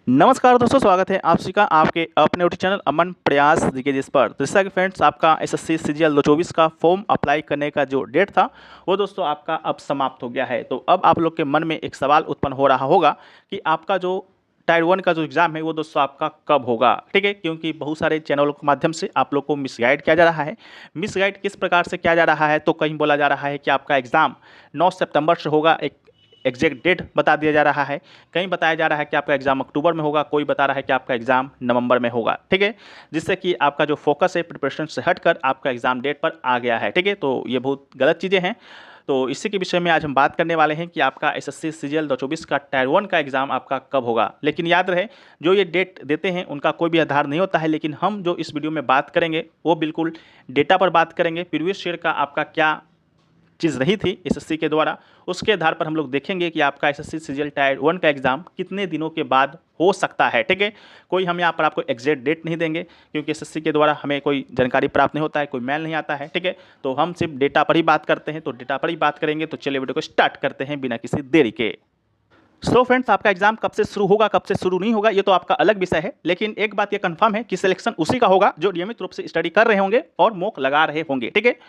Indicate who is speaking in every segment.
Speaker 1: नमस्कार दोस्तों, स्वागत है आप सभी का आपके अपने यूट्यूब चैनल अमन प्रयास जीके जिस पर। तो जैसा कि फ्रेंड्स, आपका एसएससी सीजीएल 2024 का फॉर्म अप्लाई करने का जो डेट था वो दोस्तों आपका अब समाप्त हो गया है। तो अब आप लोग के मन में एक सवाल उत्पन्न हो रहा होगा कि आपका जो टायर 1 का जो एग्ज़ाम है वो दोस्तों आपका कब होगा। ठीक है, क्योंकि बहुत सारे चैनलों के माध्यम से आप लोग को मिसगाइड किया जा रहा है। मिसगाइड किस प्रकार से किया जा रहा है, तो कहीं बोला जा रहा है कि आपका एग्ज़ाम 9 सितंबर से होगा, एक एग्जैक्ट डेट बता दिया जा रहा है। कहीं बताया जा रहा है कि आपका एग्जाम अक्टूबर में होगा, कोई बता रहा है कि आपका एग्जाम नवंबर में होगा। ठीक है, जिससे कि आपका जो फोकस है प्रिपरेशन से हटकर आपका एग्जाम डेट पर आ गया है। ठीक है, तो ये बहुत गलत चीज़ें हैं। तो इसी के विषय में आज हम बात करने वाले हैं कि आपका एसएससी सीजीएल 2024 का टायर 1 का एग्जाम आपका कब होगा। लेकिन याद रहे, जो ये डेट देते हैं उनका कोई भी आधार नहीं होता है। लेकिन हम जो इस वीडियो में बात करेंगे वो बिल्कुल डेटा पर बात करेंगे। प्रीवियस ईयर का आपका क्या चीज़ रही थी एसएससी के द्वारा, उसके आधार पर हम लोग देखेंगे कि आपका एसएससी सीजीएल टायर 1 का एग्जाम कितने दिनों के बाद हो सकता है। ठीक है, कोई हम यहाँ पर आपको एग्जैक्ट डेट नहीं देंगे, क्योंकि एसएससी के द्वारा हमें कोई जानकारी प्राप्त नहीं होता है, कोई मेल नहीं आता है। ठीक है, तो हम सिर्फ डेटा पर ही बात करते हैं, तो डेटा पर ही बात करेंगे। तो चलिए वीडियो को स्टार्ट करते हैं बिना किसी देरी के। सो फ्रेंड्स, आपका एग्जाम कब से शुरू होगा, कब से शुरू नहीं होगा, ये तो आपका अलग विषय है। लेकिन एक बात ये कंफर्म है कि सिलेक्शन उसी का होगा जो नियमित रूप से स्टडी कर रहे होंगे और मॉक लगा रहे होंगे। ठीक है,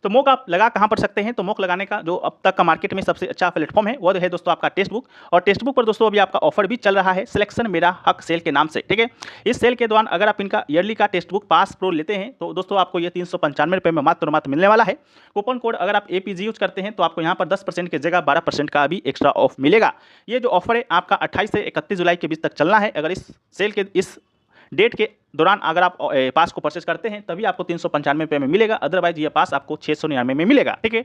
Speaker 1: तो मॉक आप लगा कहाँ पर सकते हैं, तो मॉक लगाने का जो अब तक का मार्केट में सबसे अच्छा प्लेटफॉर्म है वो है दोस्तों आपका टेक्स्ट बुक। और टेक्स्ट बुक पर दोस्तों अभी आपका ऑफर भी चल रहा है, सिलेक्शन मेरा हक सेल के नाम से। ठीक है, इस सेल के दौरान अगर आप इनका ईयरली का टेक्स्ट बुक पास प्रो लेते हैं तो दोस्तों आपको ये 395 रुपये में मात्र मिलने वाला है। कूपन कोड अगर आप एपीजी यूज करते हैं तो आपको यहाँ पर 10% की जगह 12% का भी एक्स्ट्रा ऑफ मिलेगा। ये जो ऑफर है आपका 28 से 31 जुलाई के बीच तक चलना है। अगर इस सेल के इस डेट के दौरान अगर आप पास को परचेज करते हैं तभी आपको 395 रुपये में मिलेगा, अदरवाइज ये पास आपको 699 में मिलेगा। ठीक है,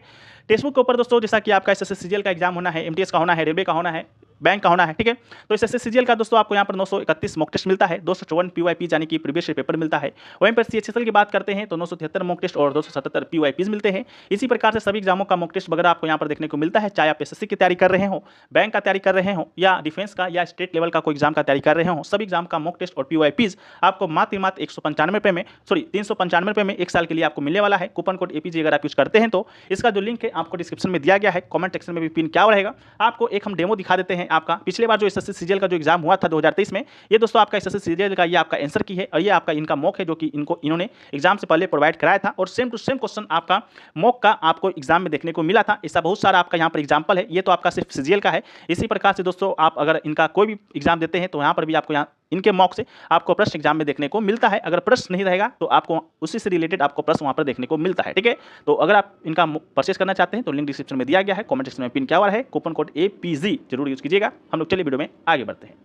Speaker 1: टेक्स्ट बुक के ऊपर दोस्तों जैसा कि आपका एसएससी सीजीएल का एग्जाम होना है, एमटीएस का होना है, रेलवे का होना है, बैंक का होना है। ठीक है, तो इस एसएससी सीजीएल का दोस्तों आपको यहाँ पर 931 मॉक टेस्ट मिलता है, 254 पीवाईपी यानी कि प्रीवियस पेपर मिलता है। वहीं पर सीएचएसएल की बात करते हैं तो 973 मॉक टेस्ट और 277 पीवाईपीज मिलते हैं। इसी प्रकार से सभी एग्जामों का मॉक टेस्ट वगैरह आपको यहाँ पर देखने को मिलता है, चाहे आप एसएससी की तैयारी कर रहे हो, बैंक का तैयारी कर रहे हो, या डिफेंस का या स्टेट लेवल का कोई एग्जाम का तैयारी कर रहे हो। सभी एग्जाम का मॉक टेस्ट और पीवाईपीज आपको मात्र 195 रुपये में, सॉरी 395 रुपये में 1 साल के लिए आपको मिलने वाला है। कूपन कोड एपीजी अगर आप यूज करते हैं तो इसका जो लिंक है आपको डिस्क्रिप्शन में दिया गया है, कमेंट सेक्शन में भी पिन किया रहेगा। आपको एक हम डेमो दिखा देते हैं। आपका पिछले बार जो एसएससी सीजीएल का जो एग्जाम हुआ था 2023 में, ये दोस्तों आपका एसएससी सीजीएल का ये आपका आंसर की है और ये आपका इनका मॉक है जो कि इन्होंने एग्जाम से पहले प्रोवाइड कराया था। और सेम टू सेम क्वेश्चन आपका मॉक का आपको एग्जाम में देखने को मिला था। ऐसा बहुत सारा आपका यहाँ पर एग्जाम्पल है, ये तो आपका सिर्फ सीजीएल का है। इसी प्रकार से दोस्तों आप अगर इनका कोई भी एग्जाम देते हैं तो यहाँ पर भी आपको यहाँ इनके मॉक से आपको प्रश्न एग्जाम में देखने को मिलता है। अगर प्रश्न नहीं रहेगा तो आपको उसी से रिलेटेड आपको प्रश्न वहाँ पर देखने को मिलता है। ठीक है, तो अगर आप इनका परचेस करना चाहते हैं तो लिंक डिस्क्रिप्शन में दिया गया है, कमेंट सेक्शन में पिन किया हुआ है, कूपन कोड एपीजी जरूर यूज कीजिएगा। हम लोग चलिए वीडियो में आगे बढ़ते हैं।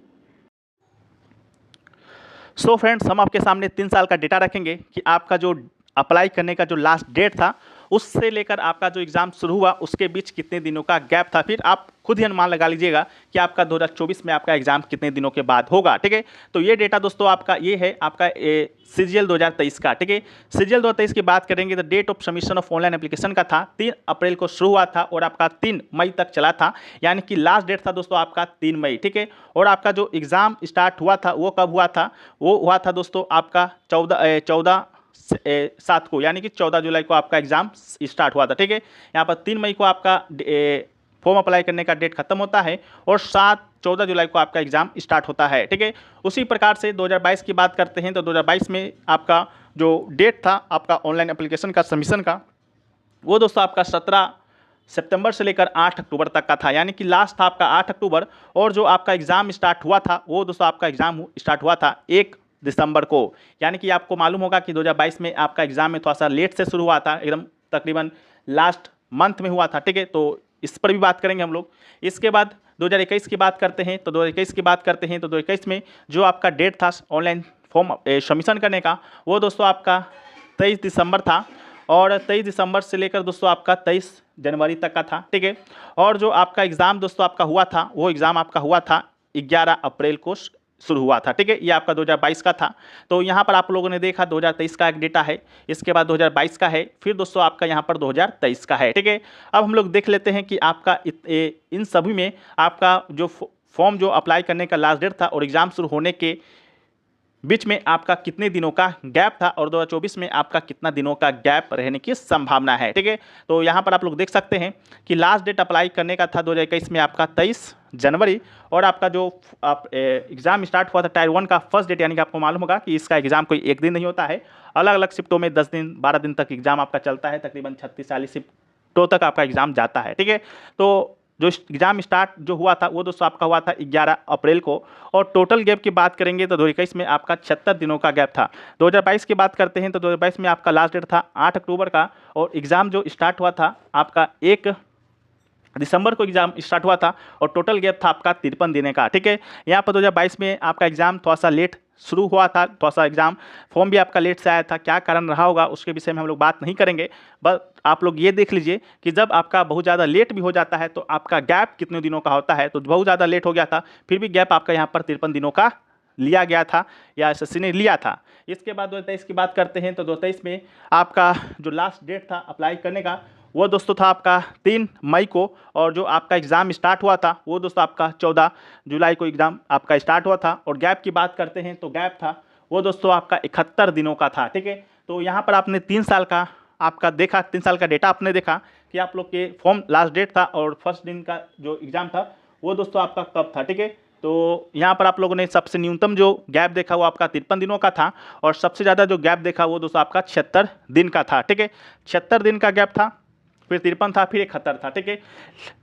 Speaker 1: सो फ्रेंड्स, हम आपके सामने 3 साल का डेटा रखेंगे कि आपका जो अप्लाई करने का जो लास्ट डेट था उससे लेकर आपका जो एग्ज़ाम शुरू हुआ उसके बीच कितने दिनों का गैप था। फिर आप खुद ही अनुमान लगा लीजिएगा कि आपका 2024 में आपका एग्ज़ाम कितने दिनों के बाद होगा। ठीक है, तो ये डेटा दोस्तों आपका ये है आपका सीजीएल 2023 का। ठीक है, सीजीएल 2023 की बात करेंगे तो date of submission of online application का था 3 अप्रैल को शुरू हुआ था और आपका 3 मई तक चला था, यानी कि लास्ट डेट था दोस्तों आपका 3 मई। ठीक है, और आपका जो एग्ज़ाम स्टार्ट हुआ था वो कब हुआ था, वो हुआ था दोस्तों आपका 14/7 को, यानी कि 14 जुलाई को आपका एग्जाम स्टार्ट हुआ था। ठीक है, यहाँ पर 3 मई को आपका फॉर्म अप्लाई करने का डेट खत्म होता है और 14 जुलाई को आपका एग्जाम स्टार्ट होता है। ठीक है, उसी प्रकार से 2022 की बात करते हैं तो 2022 में आपका जो डेट था आपका ऑनलाइन एप्लीकेशन का सबमिशन का, वो दोस्तों आपका 17 सितंबर से लेकर 8 अक्टूबर तक का था, यानी कि लास्ट था आपका 8 अक्टूबर। और जो आपका एग्ज़ाम स्टार्ट हुआ था वो दोस्तों आपका एग्ज़ाम स्टार्ट हुआ था 1 दिसंबर को, यानी कि आपको मालूम होगा कि 2022 में आपका एग्ज़ाम में थोड़ा सा लेट से शुरू हुआ था, एकदम तकरीबन लास्ट मंथ में हुआ था। ठीक है, तो इस पर भी बात करेंगे हम लोग। इसके बाद 2021 की बात करते हैं तो 2021 की बात करते हैं तो 2021 में जो आपका डेट था ऑनलाइन फॉर्म सबमिशन करने का वो दोस्तों आपका 23 दिसंबर था और 23 दिसंबर से लेकर दोस्तों आपका 23 जनवरी तक का था। ठीक है, और जो आपका एग्ज़ाम दोस्तों आपका हुआ था वो एग्ज़ाम आपका हुआ था 11 अप्रैल को शुरू हुआ था। ठीक है, ये आपका 2022 का था। तो यहाँ पर आप लोगों ने देखा 2023 का एक डेटा है, इसके बाद 2022 का है, फिर दोस्तों आपका यहाँ पर 2023 का है। ठीक है, अब हम लोग देख लेते हैं कि आपका इन सभी में आपका जो फॉर्म जो अप्लाई करने का लास्ट डेट था और एग्ज़ाम शुरू होने के बीच में आपका कितने दिनों का गैप था और 2024 में आपका कितना दिनों का गैप रहने की संभावना है। ठीक है, तो यहाँ पर आप लोग देख सकते हैं कि लास्ट डेट अप्लाई करने का था 2021 में आपका 23 जनवरी, और आपका जो आप एग्जाम स्टार्ट हुआ था टायर 1 का फर्स्ट डेट, यानी कि आपको मालूम होगा कि इसका एग्जाम कोई एक दिन नहीं होता है, अलग अलग शिफ्टों में 10 दिन 12 दिन तक एग्जाम आपका चलता है, तकरीबन 36-40 शिफ्टों तक आपका एग्जाम जाता है। ठीक है, तो जो एग्जाम स्टार्ट जो हुआ था वो दोस्तों आपका हुआ था 11 अप्रैल को, और टोटल गैप की बात करेंगे तो 2021 में आपका 76 दिनों का गैप था। 2022 की बात करते हैं तो 2022 में आपका लास्ट डेट था 8 अक्टूबर का, और एग्ज़ाम जो स्टार्ट हुआ था आपका 1 दिसंबर को एग्जाम स्टार्ट हुआ था, और टोटल गैप था आपका 53 दिन का। ठीक है, यहाँ पर 2022 में आपका एग्जाम थोड़ा सा लेट शुरू हुआ था, थोड़ा सा एग्जाम फॉर्म भी आपका लेट से आया था, क्या कारण रहा होगा उसके विषय में हम लोग बात नहीं करेंगे, बस आप लोग ये देख लीजिए कि जब आपका बहुत ज़्यादा लेट भी हो जाता है तो आपका गैप कितने दिनों का होता है। तो बहुत ज़्यादा लेट हो गया था, फिर भी गैप आपका यहाँ पर 53 दिनों का लिया गया था, या एसएससी ने लिया था। इसके बाद 2023 की बात करते हैं तो 2023 में आपका जो लास्ट डेट था अप्लाई करने का वो दोस्तों था आपका 3 मई को, और जो आपका एग्ज़ाम स्टार्ट हुआ था वो दोस्तों आपका 14 जुलाई को एग्ज़ाम आपका स्टार्ट हुआ था। और गैप की बात करते हैं तो गैप था वो दोस्तों आपका 71 दिनों का था। ठीक है, तो यहाँ पर आपने 3 साल का आपका देखा, 3 साल का डेटा आपने देखा कि आप लोग के फॉर्म लास्ट डेट था और फर्स्ट दिन का जो एग्ज़ाम था वो दोस्तों आपका कब था। ठीक है, तो यहाँ पर आप लोगों ने सबसे न्यूनतम जो गैप देखा वो आपका 53 दिनों का था, और सबसे ज़्यादा जो गैप देखा वो दोस्तों आपका 76 दिन का था। ठीक है, 76 दिन का गैप था, फिर 53 था, फिर 71 था। ठीक है,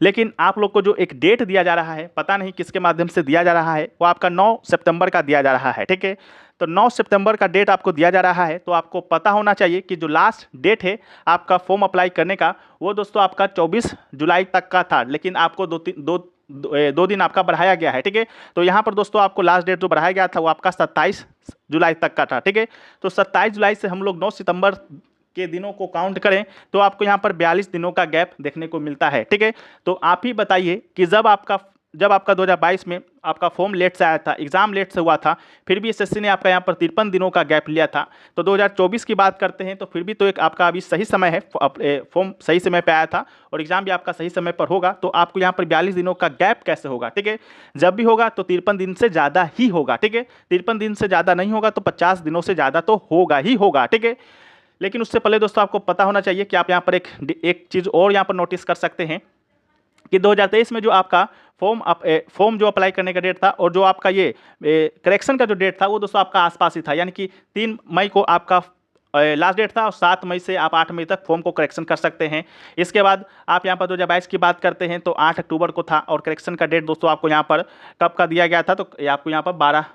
Speaker 1: लेकिन आप लोग को जो एक डेट दिया जा रहा है, पता नहीं किसके माध्यम से दिया जा रहा है, वो आपका 9 सितंबर का दिया जा रहा है। ठीक है, तो 9 सितंबर का डेट आपको दिया जा रहा है, तो आपको पता होना चाहिए कि जो लास्ट डेट है आपका फॉर्म अप्लाई करने का वो दोस्तों आपका 24 जुलाई तक का था, लेकिन आपको दो दिन आपका बढ़ाया गया है। ठीक है, तो यहाँ पर दोस्तों आपको लास्ट डेट जो बढ़ाया गया था वो आपका 27 जुलाई तक का था। ठीक है, तो 27 जुलाई से हम लोग 9 सितंबर के दिनों को काउंट करें तो आपको यहाँ पर 42 दिनों का गैप देखने को मिलता है। ठीक है, तो आप ही बताइए कि जब आपका 2022 में आपका फॉर्म लेट से आया था, एग्जाम लेट से हुआ था, फिर भी एसएससी ने आपका यहाँ पर 53 दिनों का गैप लिया था। तो 2024 की बात करते हैं तो फिर भी तो एक आपका अभी सही समय है, फॉर्म सही समय पे आया था और एग्जाम भी आपका सही समय पर होगा, तो आपको यहाँ पर 42 दिनों का गैप कैसे होगा। ठीक है, जब भी होगा तो 53 दिन से ज़्यादा ही होगा। ठीक है, 53 दिन से ज़्यादा नहीं होगा तो 50 दिनों से ज़्यादा तो होगा ही होगा। ठीक है, लेकिन उससे पहले दोस्तों आपको पता होना चाहिए कि आप यहाँ पर एक चीज़ और यहाँ पर नोटिस कर सकते हैं कि 2023 में जो आपका फॉर्म जो अप्लाई करने का डेट था और जो आपका ये करेक्शन का जो डेट था वो दोस्तों आपका आसपास ही था, यानी कि 3 मई को आपका लास्ट डेट था और 7 मई से आप 8 मई तक फॉर्म को करेक्शन कर सकते हैं। इसके बाद आप यहाँ पर 2022 की बात करते हैं तो 8 अक्टूबर को था, और करेक्शन का डेट दोस्तों आपको यहाँ पर कब का दिया गया था, तो आपको यहाँ पर 12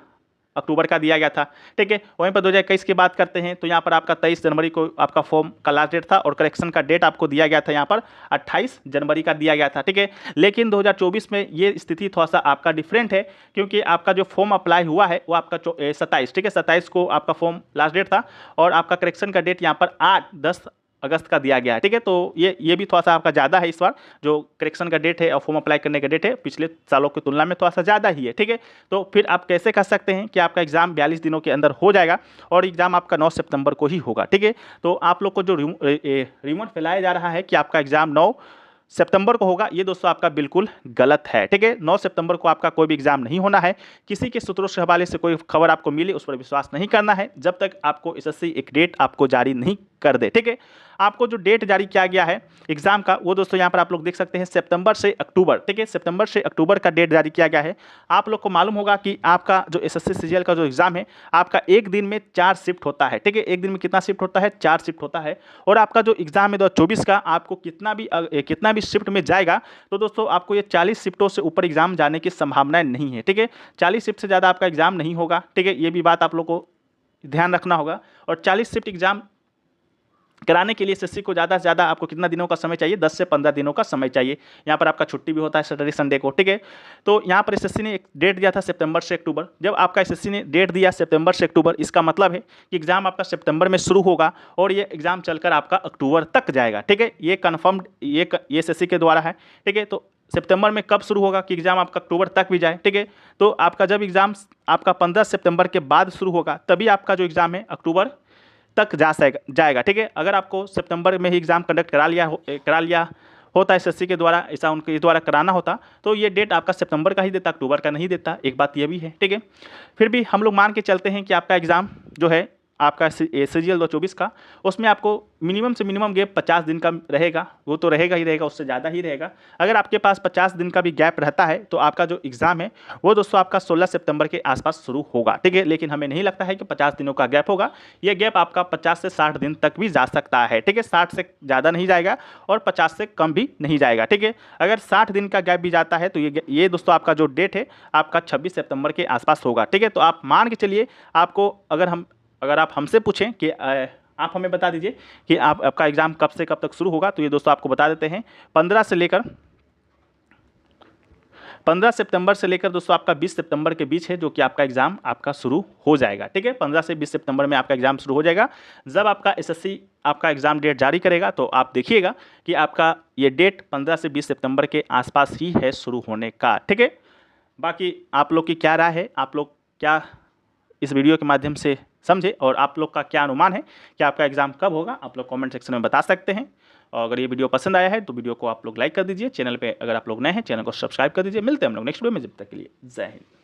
Speaker 1: अक्टूबर का दिया गया था। ठीक है, वहीं पर 2021 की बात करते हैं तो यहाँ पर आपका 23 जनवरी को आपका फॉर्म का लास्ट डेट था और करेक्शन का डेट आपको दिया गया था यहाँ पर 28 जनवरी का दिया गया था। ठीक है, लेकिन 2024 में ये स्थिति थोड़ा सा आपका डिफरेंट है, क्योंकि आपका जो फॉर्म अप्लाई हुआ है वो आपका 27, ठीक है, 27 को आपका फॉर्म लास्ट डेट था और आपका करेक्शन का डेट यहाँ पर 8-10 अगस्त का दिया गया है। ठीक है, तो ये भी थोड़ा सा आपका ज़्यादा है, इस बार जो करेक्शन का डेट है और फॉर्म अप्लाई करने का डेट है पिछले सालों की तुलना में थोड़ा सा ज़्यादा ही है। ठीक है, तो फिर आप कैसे कह सकते हैं कि आपका एग्ज़ाम 42 दिनों के अंदर हो जाएगा और एग्ज़ाम आपका 9 सितंबर को ही होगा। ठीक है, तो आप लोग को जो रिमोट फैलाया जा रहा है कि आपका एग्ज़ाम 9 सितंबर को होगा, ये दोस्तों आपका बिल्कुल गलत है। ठीक है, 9 सितंबर को आपका कोई भी एग्जाम नहीं होना है। किसी के सूत्रों से हवाले से कोई खबर आपको मिली उस पर विश्वास नहीं करना है जब तक आपको एसएससी एक डेट आपको जारी नहीं कर दे। ठीक है, आपको जो डेट जारी किया गया है एग्जाम का वो दोस्तों यहाँ पर आप लोग देख सकते हैं सितंबर से अक्टूबर। ठीक है, सितंबर से अक्टूबर का डेट जारी किया गया है। आप लोग को मालूम होगा कि आपका जो एसएससी सीजीएल का जो एग्जाम है आपका एक दिन में 4 शिफ्ट होता है। ठीक है, एक दिन में कितना शिफ्ट होता है, 4 शिफ्ट होता है। और आपका जो एग्जाम है 2024 का आपको कितना भी शिफ्ट में जाएगा तो दोस्तों आपको ये 40 शिफ्टों से ऊपर एग्जाम जाने की संभावनाएं नहीं है। ठीक है, 40 शिफ्ट से ज़्यादा आपका एग्जाम नहीं होगा। ठीक है, ये भी बात आप लोग को ध्यान रखना होगा। और 40 शिफ्ट एग्जाम कराने के लिए एसएससी को ज़्यादा से ज़्यादा आपको कितना दिनों का समय चाहिए, 10 से 15 दिनों का समय चाहिए। यहाँ पर आपका छुट्टी भी होता है सैटरडे संडे को। ठीक है, तो यहाँ पर एसएससी ने एक डेट दिया था सितंबर से अक्टूबर। जब आपका एसएससी ने डेट दिया सितंबर से अक्टूबर, इसका मतलब है कि एग्जाम आपका सितंबर में शुरू होगा और ये एग्जाम चलकर आपका अक्टूबर तक जाएगा। ठीक है, ये कन्फर्म्ड ये एसएससी के द्वारा है। ठीक है, तो सितंबर में कब शुरू होगा कि एग्जाम आपका अक्टूबर तक भी जाए। ठीक है, तो आपका जब एग्जाम आपका 15 सितंबर के बाद शुरू होगा तभी आपका जो एग्जाम है अक्टूबर तक जाएगा। ठीक है, अगर आपको सितंबर में ही एग्जाम कंडक्ट करा लिया होता एसएससी के द्वारा, ऐसा उनके द्वारा कराना होता तो ये डेट आपका सितंबर का ही देता, अक्टूबर का नहीं देता। एक बात ये भी है, ठीक है। फिर भी हम लोग मान के चलते हैं कि आपका एग्ज़ाम जो है आपका CGL 2024 का, उसमें आपको मिनिमम से मिनिमम गैप 50 दिन का रहेगा, वो तो रहेगा ही रहेगा, उससे ज़्यादा ही रहेगा। अगर आपके पास 50 दिन का भी गैप रहता है तो आपका जो एग्ज़ाम है वो दोस्तों आपका 16 सितंबर के आसपास शुरू होगा, ठीक है। लेकिन हमें नहीं लगता है कि 50 दिनों का गैप होगा, ये गैप आपका 50 से 60 दिन तक भी जा सकता है, ठीक है। 60 से ज़्यादा नहीं जाएगा और 50 से कम भी नहीं जाएगा, ठीक है। अगर 60 दिन का गैप भी जाता है तो ये दोस्तों आपका जो डेट है आपका 26 सितंबर के आसपास होगा, ठीक है। तो आप मान के चलिए, आपको अगर आप हमसे पूछें कि आप हमें बता दीजिए कि आपका एग्ज़ाम कब से कब तक शुरू होगा, तो ये दोस्तों आपको बता देते हैं 15 सितंबर से लेकर दोस्तों आपका 20 सितंबर के बीच है जो कि आपका एग्ज़ाम आपका शुरू हो जाएगा, ठीक है। 15 से 20 सितंबर में आपका एग्ज़ाम शुरू हो जाएगा। जब आपका एसएससी आपका एग्ज़ाम डेट जारी करेगा तो आप देखिएगा कि आपका ये डेट 15 से 20 सितंबर के आसपास ही है शुरू होने का, ठीक है। बाकी आप लोग की क्या राय है, आप लोग क्या इस वीडियो के माध्यम से समझे और आप लोग का क्या अनुमान है कि आपका एग्ज़ाम कब होगा, आप लोग कमेंट सेक्शन में बता सकते हैं। और अगर ये वीडियो पसंद आया है तो वीडियो को आप लोग लाइक कर दीजिए, चैनल पे अगर आप लोग नए हैं चैनल को सब्सक्राइब कर दीजिए। मिलते हैं हम लोग नेक्स्ट वीडियो में, जब तक के लिए जय हिंद।